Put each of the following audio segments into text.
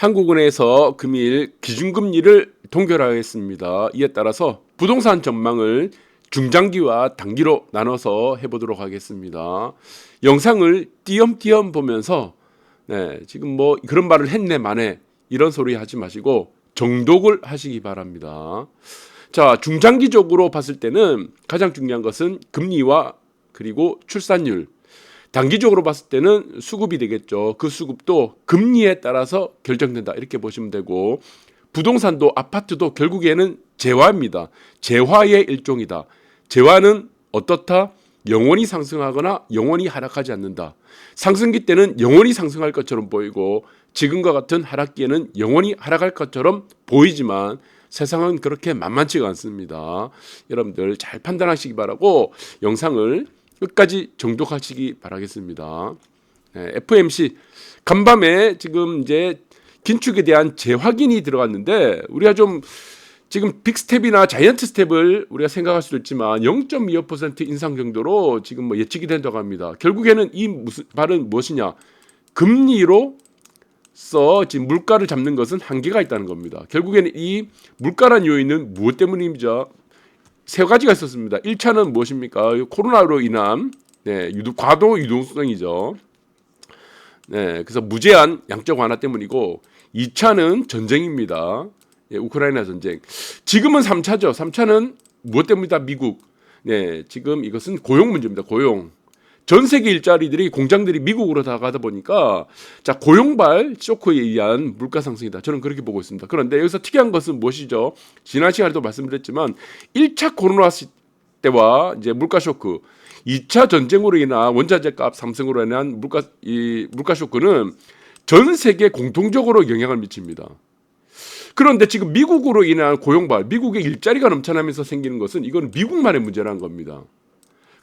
한국은행에서 금일 기준금리를 동결하겠습니다. 이에 따라서 부동산 전망을 중장기와 단기로 나눠서 해보도록 하겠습니다. 영상을 띄엄띄엄 보면서 지금 뭐 그런 말을 했네 마네 이런 소리 하지 마시고 정독을 하시기 바랍니다. 자, 중장기적으로 봤을 때는 가장 중요한 것은 금리와 그리고 출산율, 단기적으로 봤을 때는 수급이 되겠죠. 그 수급도 금리에 따라서 결정된다 이렇게 보시면 되고, 부동산도 아파트도 결국에는 재화입니다. 재화의 일종이다. 재화는 어떻다? 영원히 상승하거나 영원히 하락하지 않는다. 상승기 때는 영원히 상승할 것처럼 보이고 지금과 같은 하락기에는 영원히 하락할 것처럼 보이지만 세상은 그렇게 만만치가 않습니다. 여러분들 잘 판단하시기 바라고 영상을 끝까지 정독하시기 바라겠습니다. FMC 간밤에 지금 이제 긴축에 대한 재확인이 들어갔는데 우리가 좀 지금 빅스텝이나 자이언트 스텝을 우리가 생각할 수도 있지만 0.25% 인상 정도로 지금 뭐 예측이 된다고 합니다. 결국에는 이 무슨 말은 무엇이냐? 금리로 지금 물가를 잡는 것은 한계가 있다는 겁니다. 결국에는 이 물가란 요인은 무엇 때문입니까? 세 가지가 있었습니다. 1차는 무엇입니까? 코로나로 인한 과도 유동성이죠. 그래서 무제한 양적 완화 때문이고, 2차는 전쟁입니다. 우크라이나 전쟁. 지금은 3차죠. 3차는 무엇 때문이다? 미국. 지금 이것은 고용 문제입니다. 고용. 전 세계 일자리들이 공장들이 미국으로 다 가다 보니까 자, 고용발 쇼크에 의한 물가 상승이다. 저는 그렇게 보고 있습니다. 그런데 여기서 특이한 것은 무엇이죠? 지난 시간에도 말씀드렸지만 1차 코로나 때와 이제 물가 쇼크, 2차 전쟁으로 인한 원자재 값 상승으로 인한 물가 쇼크는 전 세계 공통적으로 영향을 미칩니다. 그런데 지금 미국으로 인한 고용발, 미국의 일자리가 넘쳐나면서 생기는 것은 이건 미국만의 문제라는 겁니다.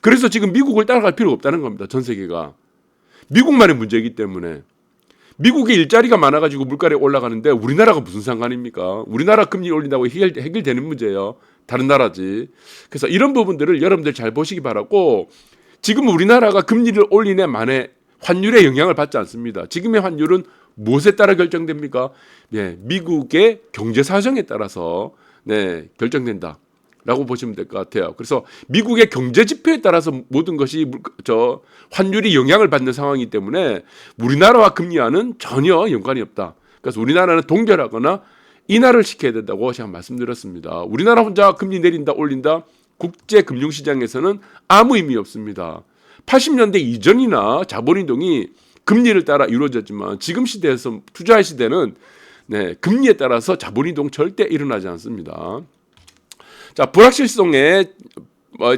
그래서 지금 미국을 따라갈 필요가 없다는 겁니다. 전 세계가. 미국만의 문제이기 때문에. 미국의 일자리가 많아가지고 물가가 올라가는데 우리나라가 무슨 상관입니까? 우리나라 금리 올린다고 해결되는 문제예요. 다른 나라지. 그래서 이런 부분들을 여러분들 잘 보시기 바라고, 지금 우리나라가 금리를 올리네 만에 환율에 영향을 받지 않습니다. 지금의 환율은 무엇에 따라 결정됩니까? 미국의 경제 사정에 따라서 결정된다. 라고 보시면 될 것 같아요. 그래서 미국의 경제 지표에 따라서 모든 것이 환율이 영향을 받는 상황이기 때문에 우리나라와 금리와는 전혀 연관이 없다. 그래서 우리나라는 동결하거나 인하를 시켜야 된다고 제가 말씀드렸습니다. 우리나라 혼자 금리 내린다 올린다 국제 금융시장에서는 아무 의미 없습니다. 80년대 이전이나 자본이동이 금리를 따라 이루어졌지만 지금 시대에서 투자의 시대는 금리에 따라서 자본이동 절대 일어나지 않습니다. 자, 불확실성에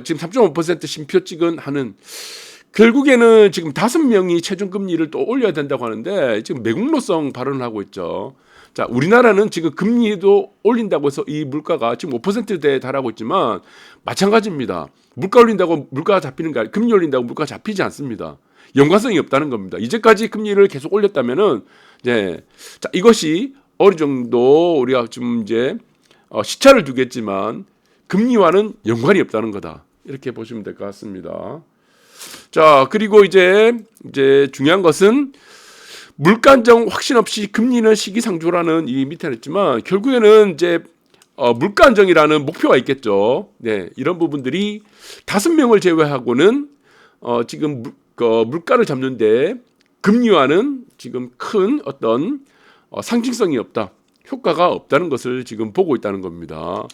지금 3.5% 심표찍은 하는, 결국에는 지금 5명이 최종금리를 또 올려야 된다고 하는데 지금 매국노성 발언을 하고 있죠. 자, 우리나라는 지금 금리도 올린다고 해서 이 물가가 지금 5%대에 달하고 있지만 마찬가지입니다. 물가 올린다고 물가가 잡히는 게 아니라 금리 올린다고 물가가 잡히지 않습니다. 연관성이 없다는 겁니다. 이제까지 금리를 계속 올렸다면은 자, 이것이 어느 정도 우리가 좀 이제 시차를 두겠지만 금리와는 연관이 없다는 거다. 이렇게 보시면 될 것 같습니다. 자, 그리고 이제 중요한 것은 물가 안정 확신 없이 금리는 시기상조라는 이 밑에 했지만 결국에는 이제 물가 안정이라는 목표가 있겠죠. 이런 부분들이 5명을 제외하고는 지금 물가를 잡는데 금리와는 지금 큰 어떤 상징성이 없다. 효과가 없다는 것을 지금 보고 있다는 겁니다.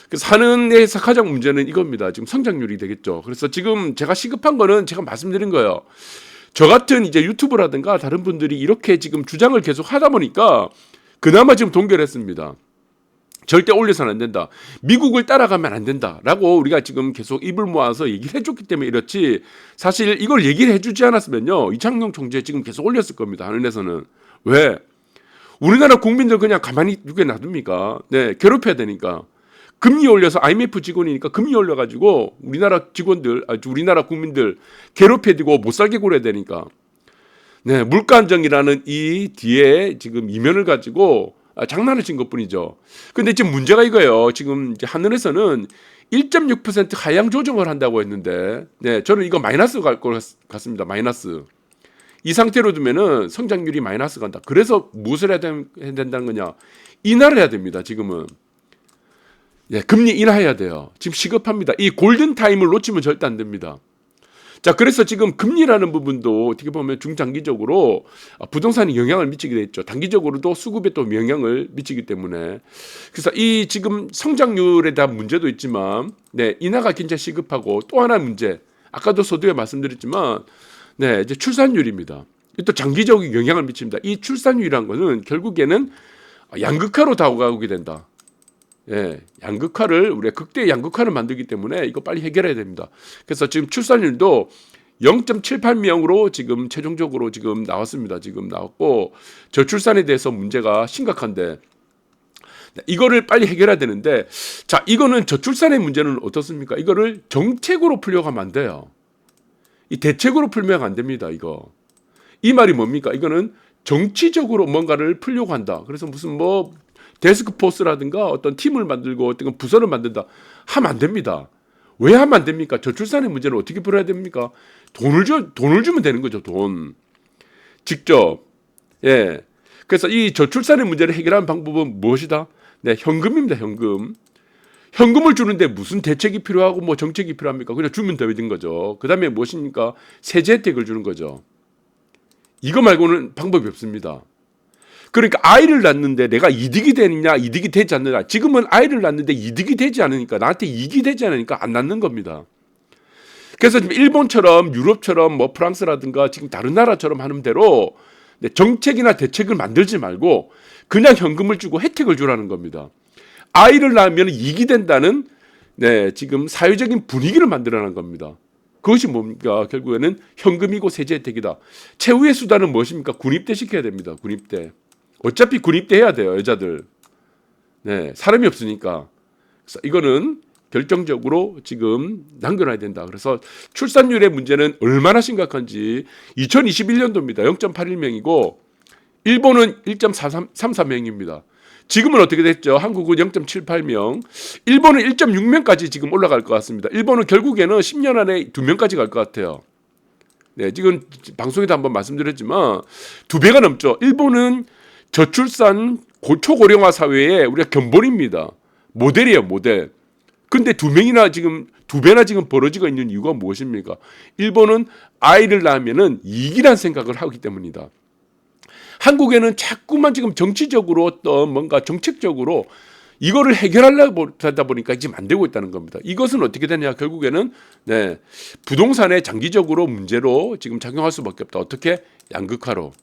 그래서 하는 데서 가장 문제는 이겁니다. 지금 성장률이 되겠죠. 그래서 지금 제가 시급한 거는 제가 말씀드린 거예요. 저 같은 이제 유튜브라든가 다른 분들이 이렇게 지금 주장을 계속 하다 보니까 그나마 지금 동결했습니다. 절대 올려서는 안 된다. 미국을 따라가면 안 된다라고 우리가 지금 계속 입을 모아서 얘기를 해줬기 때문에 이렇지, 사실 이걸 얘기를 해주지 않았으면요 이창용 총재 지금 계속 올렸을 겁니다. 하늘에서는. 왜? 우리나라 국민들 그냥 가만히 두게 놔둡니까? 괴롭혀야 되니까. 금리 올려서 IMF 직원이니까 금리 올려가지고 우리나라 직원들, 우리나라 국민들 괴롭혀지고 못 살게 굴어야 되니까. 물가 안정이라는 이 뒤에 지금 이면을 가지고 장난을 친 것뿐이죠. 근데 지금 문제가 이거예요. 지금 이제 하늘에서는 1.6% 하향 조정을 한다고 했는데, 저는 이거 마이너스 갈 것 같습니다. 마이너스. 이 상태로 두면은 성장률이 마이너스 간다. 그래서 무엇을 해야 된다는 거냐? 인하를 해야 됩니다. 지금은. 예, 금리 인하해야 돼요. 지금 시급합니다. 이 골든 타임을 놓치면 절대 안 됩니다. 자, 그래서 지금 금리라는 부분도 어떻게 보면 중장기적으로 부동산에 영향을 미치게 돼 있죠. 단기적으로도 수급에 또 영향을 미치기 때문에. 그래서 이 지금 성장률에 대한 문제도 있지만, 네, 인하가 굉장히 시급하고 또 하나의 문제. 아까도 서두에 말씀드렸지만, 네, 이제 출산율입니다. 또 장기적인 영향을 미칩니다. 이 출산율이란 거는 결국에는 양극화로 다가오게 된다. 예, 양극화를 우리가 극대 양극화를 만들기 때문에 이거 빨리 해결해야 됩니다. 그래서 지금 출산율도 0.78명으로 지금 최종적으로 지금 나왔습니다. 지금 나왔고 저출산에 대해서 문제가 심각한데 이거를 빨리 해결해야 되는데 자, 이거는 저출산의 문제는 어떻습니까? 이거를 정책으로 풀려고 하면 안 돼요. 이 대책으로 풀면 안 됩니다. 이거. 이 말이 뭡니까? 이거는 정치적으로 뭔가를 풀려고 한다. 그래서 무슨 뭐 데스크포스라든가 어떤 팀을 만들고 어떤 부서를 만든다 하면 안 됩니다. 왜 하면 안 됩니까? 저출산의 문제를 어떻게 풀어야 됩니까? 돈을 주면 되는 거죠. 돈 직접. 예. 그래서 이 저출산의 문제를 해결하는 방법은 무엇이다? 네, 현금입니다. 현금을 주는데 무슨 대책이 필요하고 뭐 정책이 필요합니까? 그냥 주면 되는 거죠. 그 다음에 무엇입니까? 세제 혜택을 주는 거죠. 이거 말고는 방법이 없습니다. 그러니까 아이를 낳는데 내가 이득이 되느냐 이득이 되지 않느냐. 지금은 아이를 낳는데 이득이 되지 않으니까 나한테 이익이 되지 않으니까 안 낳는 겁니다. 그래서 지금 일본처럼 유럽처럼 뭐 프랑스라든가 지금 다른 나라처럼 하는 대로 정책이나 대책을 만들지 말고 그냥 현금을 주고 혜택을 주라는 겁니다. 아이를 낳으면 이익이 된다는 지금 사회적인 분위기를 만들어내는 겁니다. 그것이 뭡니까? 결국에는 현금이고 세제 혜택이다. 최후의 수단은 무엇입니까? 군입대 시켜야 됩니다. 군입대. 어차피 군입대 해야 돼요. 여자들. 네, 사람이 없으니까. 그래서 이거는 결정적으로 지금 남겨놔야 된다. 그래서 출산율의 문제는 얼마나 심각한지 2021년도입니다. 0.81명이고 일본은 1.34명입니다. 지금은 어떻게 됐죠? 한국은 0.78명, 일본은 1.6명까지 지금 올라갈 것 같습니다. 일본은 결국에는 10년 안에 2명까지 갈 것 같아요. 네, 지금 방송에도 한번 말씀드렸지만 2배가 넘죠. 일본은 저출산 초고령화 사회에 우리가 견본입니다. 모델이에요, 모델. 근데 2명이나 지금 2배나 지금 벌어지고 있는 이유가 무엇입니까? 일본은 아이를 낳으면은 이익이란 생각을 하기 때문이다. 한국에는 자꾸만 지금 정치적으로 어떤 뭔가 정책적으로 이거를 해결하려고 하다 보니까 지금 안 되고 있다는 겁니다. 이것은 어떻게 되냐? 결국에는 부동산의 장기적으로 문제로 지금 작용할 수밖에 없다. 어떻게? 양극화로.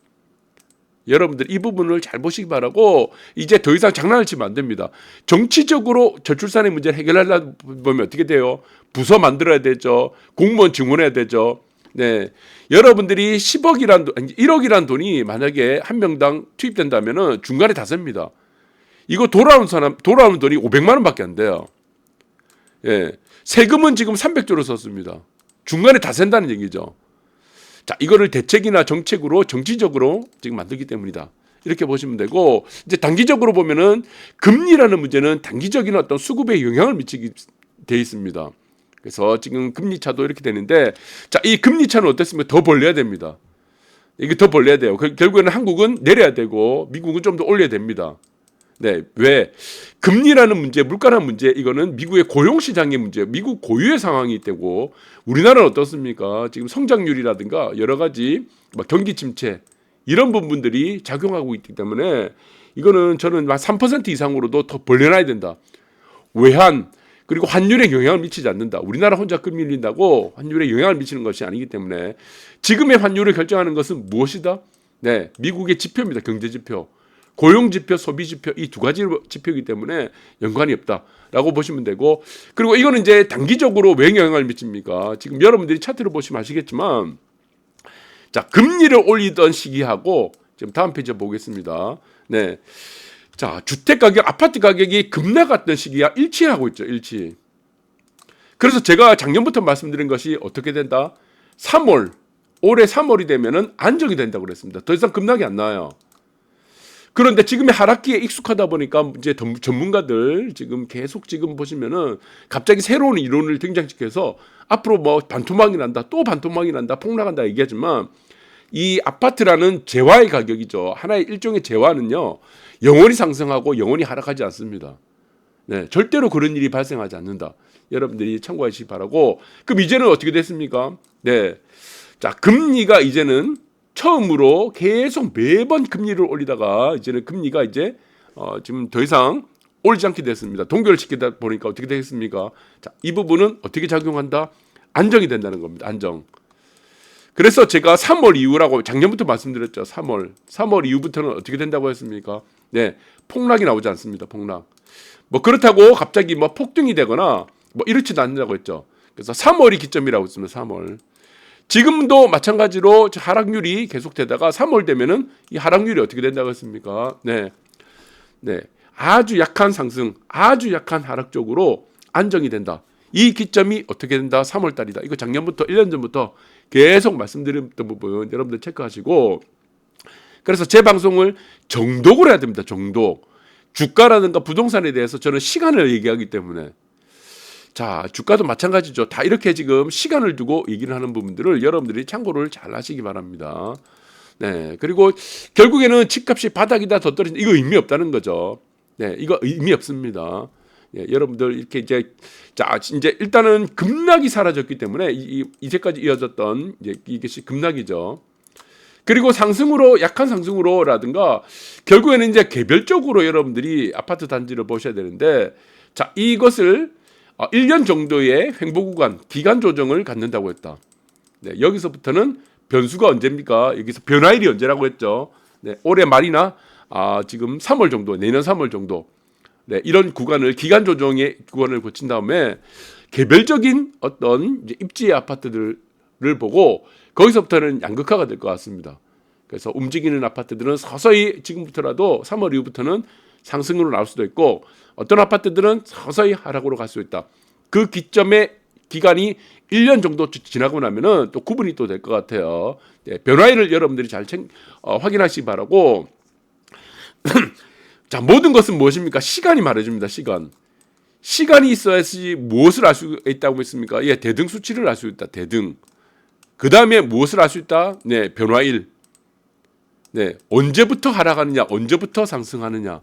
여러분들 이 부분을 잘 보시기 바라고 이제 더 이상 장난을 치면 안 됩니다. 정치적으로 저출산의 문제를 해결하려고 보면 어떻게 돼요? 부서 만들어야 되죠. 공무원 증원해야 되죠. 네, 여러분들이 1억이란 돈이 만약에 한 명당 투입된다면은 중간에 다 셉니다. 이거 돌아오는 돈이 500만 원밖에 안 돼요. 예, 세금은 지금 300조를 썼습니다. 중간에 다 샌다는 얘기죠. 자, 이거를 대책이나 정책으로 정치적으로 지금 만들기 때문이다. 이렇게 보시면 되고 이제 단기적으로 보면은 금리라는 문제는 단기적인 어떤 수급에 영향을 미치게 돼 있습니다. 그래서 지금 금리 차도 이렇게 되는데 자, 이 금리 차는 어떻습니까? 더 벌려야 됩니다. 이게 더 벌려야 돼요. 결국에는 한국은 내려야 되고 미국은 좀 더 올려야 됩니다. 네, 왜? 금리라는 문제, 물가라는 문제, 이거는 미국의 고용시장의 문제, 미국 고유의 상황이 되고 우리나라는 어떻습니까? 지금 성장률이라든가 여러 가지 경기 침체 이런 부분들이 작용하고 있기 때문에 이거는 저는 3% 이상으로도 더 벌려놔야 된다. 외환 그리고 환율에 영향을 미치지 않는다. 우리나라 혼자 끌밀린다고 환율에 영향을 미치는 것이 아니기 때문에 지금의 환율을 결정하는 것은 무엇이다? 네, 미국의 지표입니다. 경제지표. 고용지표, 소비지표 이 두 가지 지표이기 때문에 연관이 없다라고 보시면 되고 그리고 이거는 이제 단기적으로 왜 영향을 미칩니까? 지금 여러분들이 차트를 보시면 아시겠지만 자, 금리를 올리던 시기하고 지금 다음 페이지 보겠습니다. 네. 자, 주택 가격, 아파트 가격이 급락했던 시기와 일치하고 있죠. 일치. 그래서 제가 작년부터 말씀드린 것이 어떻게 된다? 올해 3월이 되면은 안정이 된다고 그랬습니다. 더 이상 급락이 안 나와요. 그런데 지금의 하락기에 익숙하다 보니까 이제 전문가들 지금 계속 지금 보시면은 갑자기 새로운 이론을 등장시켜서 앞으로 뭐 반토막이 난다, 또 반토막이 난다, 폭락한다 얘기하지만 이 아파트라는 재화의 가격이죠. 하나의 일종의 재화는요, 영원히 상승하고 영원히 하락하지 않습니다. 네, 절대로 그런 일이 발생하지 않는다. 여러분들이 참고하시기 바라고. 그럼 이제는 어떻게 됐습니까? 네, 자, 금리가 이제는 처음으로 계속 매번 금리를 올리다가 이제는 금리가 이제 지금 더 이상 올리지 않게 됐습니다. 동결을 시키다 보니까 어떻게 되겠습니까? 자, 이 부분은 어떻게 작용한다? 안정이 된다는 겁니다. 안정. 그래서 제가 3월 이후라고 작년부터 말씀드렸죠. 3월 이후부터는 어떻게 된다고 했습니까? 네, 폭락이 나오지 않습니다. 폭락. 뭐 그렇다고 갑자기 뭐 폭등이 되거나 뭐 이렇지도 않는다고 했죠. 그래서 3월이 기점이라고 했습니다. 3월. 지금도 마찬가지로 하락률이 계속되다가 3월 되면은 이 하락률이 어떻게 된다고 했습니까? 네, 네, 아주 약한 상승, 아주 약한 하락 쪽으로 안정이 된다. 이 기점이 어떻게 된다? 3월 달이다. 이거 작년부터 1년 전부터 계속 말씀드렸던 부분 여러분들 체크하시고, 그래서 제 방송을 정독을 해야 됩니다. 정독. 주가라든가 부동산에 대해서 저는 시간을 얘기하기 때문에, 자, 주가도 마찬가지죠. 다 이렇게 지금 시간을 두고 얘기를 하는 부분들을 여러분들이 참고를 잘 하시기 바랍니다. 네, 그리고 결국에는 집값이 바닥이다 더 떨어진다, 이거 의미 없다는 거죠. 네, 이거 의미 없습니다. 예, 여러분들 이렇게 이제, 자, 이제 일단은 급락이 사라졌기 때문에 이제까지 이어졌던 이제 이것이 급락이죠. 그리고 상승으로, 약한 상승으로라든가 결국에는 이제 개별적으로 여러분들이 아파트 단지를 보셔야 되는데, 자, 이것을 1년 정도의 횡보 구간, 기간 조정을 갖는다고 했다. 네, 여기서부터는 변수가 언제입니까? 여기서 변화일이 언제라고 했죠? 네, 올해 말이나 지금 3월 정도, 내년 3월 정도. 네, 이런 구간을, 기간 조정의 구간을 거친 다음에 개별적인 어떤 이제 입지의 아파트들을 보고 거기서부터는 양극화가 될 것 같습니다. 그래서 움직이는 아파트들은 서서히 지금부터라도 3월 이후부터는 상승으로 나올 수도 있고, 어떤 아파트들은 서서히 하락으로 갈 수 있다. 그 기점의 기간이 1년 정도 지나고 나면은 또 구분이 또 될 것 같아요. 네, 변화일을 여러분들이 잘 확인하시기 바라고. 자, 모든 것은 무엇입니까? 시간이 말해줍니다. 시간이 있어야지 무엇을 알 수 있다고 했습니까? 예, 대등 수치를 알 수 있다. 대등. 그 다음에 무엇을 알 수 있다? 네, 변화일. 네, 언제부터 하락하느냐, 언제부터 상승하느냐.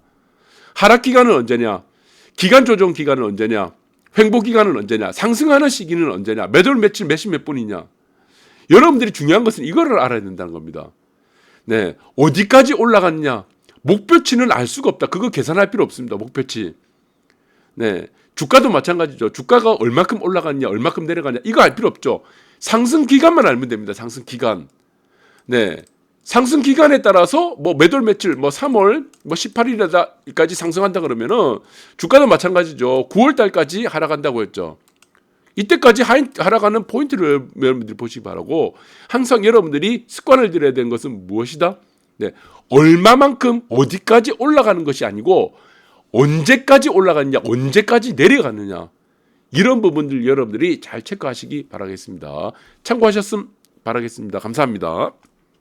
하락 기간은 언제냐? 기간 조정 기간은 언제냐? 횡보 기간은 언제냐? 상승하는 시기는 언제냐? 몇 월 며칠 몇 분이냐? 여러분들이 중요한 것은 이거를 알아야 된다는 겁니다. 네, 어디까지 올라갔느냐? 목표치는 알 수가 없다. 그거 계산할 필요 없습니다. 목표치. 네, 주가도 마찬가지죠. 주가가 얼마큼 올라갔냐, 얼마큼 내려갔냐, 이거 알 필요 없죠. 상승 기간만 알면 됩니다. 상승 기간. 네, 상승 기간에 따라서 뭐 몇 월 며칠, 뭐 3월 뭐 18일까지 상승한다 그러면은 주가도 마찬가지죠. 9월 달까지 하락한다고 했죠. 이때까지 하락하는 포인트를 여러분들이 보시기 바라고, 항상 여러분들이 습관을 들여야 되는 것은 무엇이다? 네, 얼마만큼 어디까지 올라가는 것이 아니고 언제까지 올라갔냐, 언제까지 내려갔느냐, 이런 부분들 여러분들이 잘 체크하시기 바라겠습니다. 참고하셨음 바라겠습니다. 감사합니다.